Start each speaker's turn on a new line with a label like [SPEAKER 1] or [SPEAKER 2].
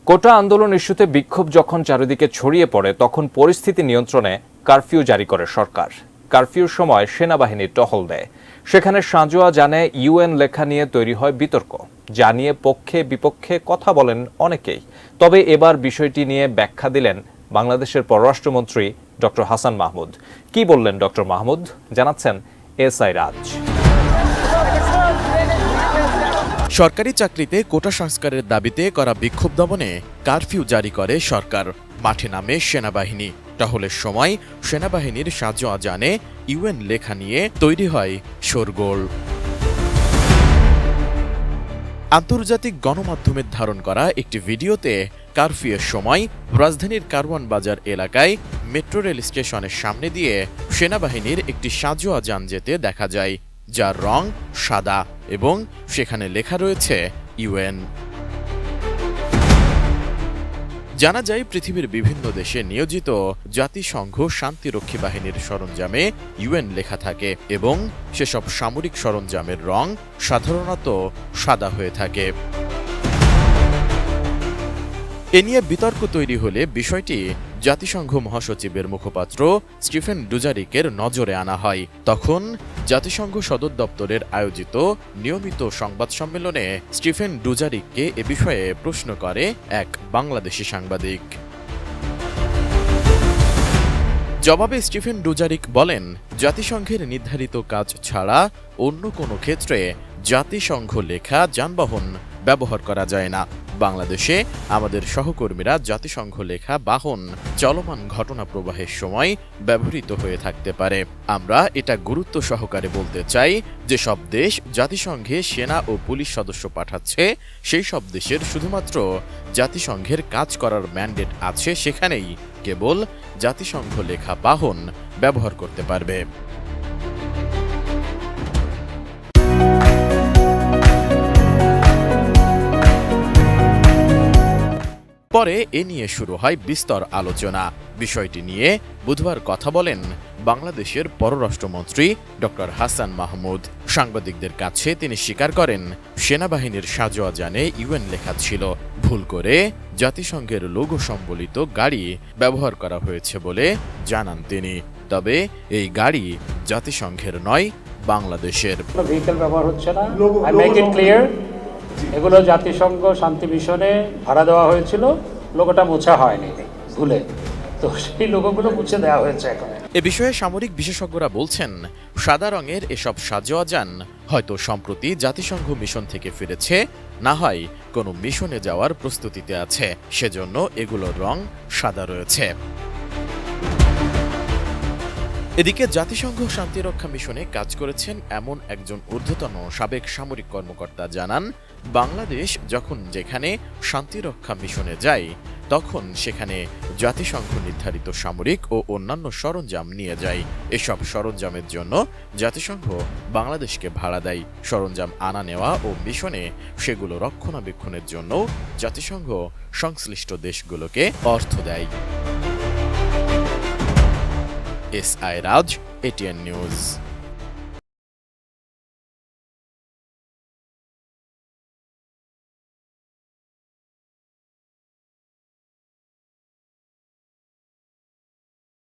[SPEAKER 1] কোটা আন্দোলন ইস্যুতে বিক্ষোভ যখন চারিদিকে ছড়িয়ে পড়ে তখন পরিস্থিতি নিয়ন্ত্রণে কারফিউ জারি করে সরকার। কারফিউর সময় সেনাবাহিনী টহল দেয়। সেখানে সাঁজোয়া জানে ইউএন লেখা নিয়ে তৈরি হয় বিতর্ক, যা নিয়ে পক্ষে বিপক্ষে কথা বলেন অনেকেই। তবে এবার বিষয়টি নিয়ে ব্যাখ্যা দিলেন বাংলাদেশের পররাষ্ট্রমন্ত্রী ডক্টর হাসান মাহমুদ। কি বললেন ডক্টর মাহমুদ, জানাচ্ছেন এসআই রাজ।
[SPEAKER 2] সরকারি চাকরিতে কোটা সংস্কারের দাবিতে করা বিক্ষোভ দমনে কারফিউ জারি করে সরকার। মাঠে নামে সেনাবাহিনী। টহলের সময় সেনাবাহিনীর সাঁজোয়া জানে ইউএন লেখা নিয়ে তৈরি হয় শোরগোল। আন্তর্জাতিক গণমাধ্যমের ধারণ করা একটি ভিডিওতে কারফিউয়ের সময় রাজধানীর কারওয়ান বাজার এলাকায় মেট্রো রেল স্টেশনের সামনে দিয়ে সেনাবাহিনীর একটি সাঁজোয়া যান যেতে দেখা যায়, যার রং সাদা এবং সেখানে লেখা রয়েছে ইউএন। জানা যায়, পৃথিবীর বিভিন্ন দেশে নিয়োজিত জাতিসংঘ শান্তিরক্ষী বাহিনীর সরঞ্জামে ইউএন লেখা থাকে এবং সেসব সামরিক সরঞ্জামের রং সাধারণত সাদা হয়ে থাকে। এ নিয়ে বিতর্ক তৈরি হলে বিষয়টি জাতিসংঘ মহাসচিবের মুখপাত্র স্টিফেন ডুজারিকের নজরে আনা হয়। তখন জাতিসংঘ সদর দপ্তরের আয়োজিত নিয়মিত সংবাদ সম্মেলনে স্টিফেন ডুজারিককে এ বিষয়ে প্রশ্ন করে এক বাংলাদেশি সাংবাদিক। জবাবে স্টিফেন ডুজারিক বলেন, জাতিসংঘের নির্ধারিত কাজ ছাড়া অন্য কোনো ক্ষেত্রে জাতিসংঘ লেখা যানবাহন ব্যবহার করা যায় না। বাংলাদেশে আমাদের সহকর্মীরা জাতিসংঘ লেখা বাহন চলমান ঘটনা প্রবাহের সময় ব্যবহৃত হয়ে থাকতে পারে। আমরা এটা গুরুত্ব সহকারে বলতে চাই যে সব দেশ জাতিসংঘে সেনা ও পুলিশ সদস্য পাঠাচ্ছে, সেই সব দেশের শুধুমাত্র জাতিসংঘের কাজ করার ম্যান্ডেট আছে, সেখানেই কেবল জাতিসংঘ লেখা বাহন ব্যবহার করতে পারবে। পরে এ নিয়ে শুরু হয় বিস্তর আলোচনা। বিষয়টি নিয়ে বুধবার কথা বলেন বাংলাদেশের পররাষ্ট্রমন্ত্রী ডক্টর হাসান মাহমুদ। সাংবাদিকদের কাছে তিনি স্বীকার করেন, সেনাবাহিনীর সাঁজোয়া জানে ইউএন লেখা ছিল, ভুল করে জাতিসংঘের লোগো সম্বলিত গাড়ি ব্যবহার করা হয়েছে বলে জানান তিনি। তবে এই গাড়ি জাতিসংঘের নয়, বাংলাদেশের।
[SPEAKER 3] ভেহিকল ব্যবহার হচ্ছে না। আই মেক ইট ক্লিয়ার, এগুলো জাতিসংঘ শান্তি মিশনে ভাড়া দেওয়া হয়েছিল, লোগোটা মোছা হয়নি ভুলে, তো সেই লোগোগুলো মুছে দেওয়া হয়েছে এখন।
[SPEAKER 2] এ বিষয়ে সামরিক বিশেষজ্ঞরা বলছেন, সাদা রঙের এসব সাঁজোয়া যান হয়তো সম্প্রতি জাতিসংঘ মিশন থেকে ফিরেছে, না হয় কোনো মিশনে যাওয়ার প্রস্তুতিতে আছে, সেজন্য এগুলোর রং সাদা রয়েছে। এদিকে জাতিসংঘ শান্তিরক্ষা মিশনে কাজ করেছেন এমন একজন ঊর্ধ্বতন সাবেক সামরিক কর্মকর্তা জানান, বাংলাদেশ যখন যেখানে শান্তিরক্ষা মিশনে যায় তখন সেখানে জাতিসংঘ নির্ধারিত সামরিক ও অন্যান্য সরঞ্জাম নিয়ে যায়। এসব সরঞ্জামের জন্য জাতিসংঘ বাংলাদেশকে ভাড়া দেয়। সরঞ্জাম আনা নেওয়া ও মিশনে সেগুলো রক্ষণাবেক্ষণের জন্য জাতিসংঘ সংশ্লিষ্ট দেশগুলোকে অর্থ দেয়। এসআই রাজ, এটিএন নিউজ।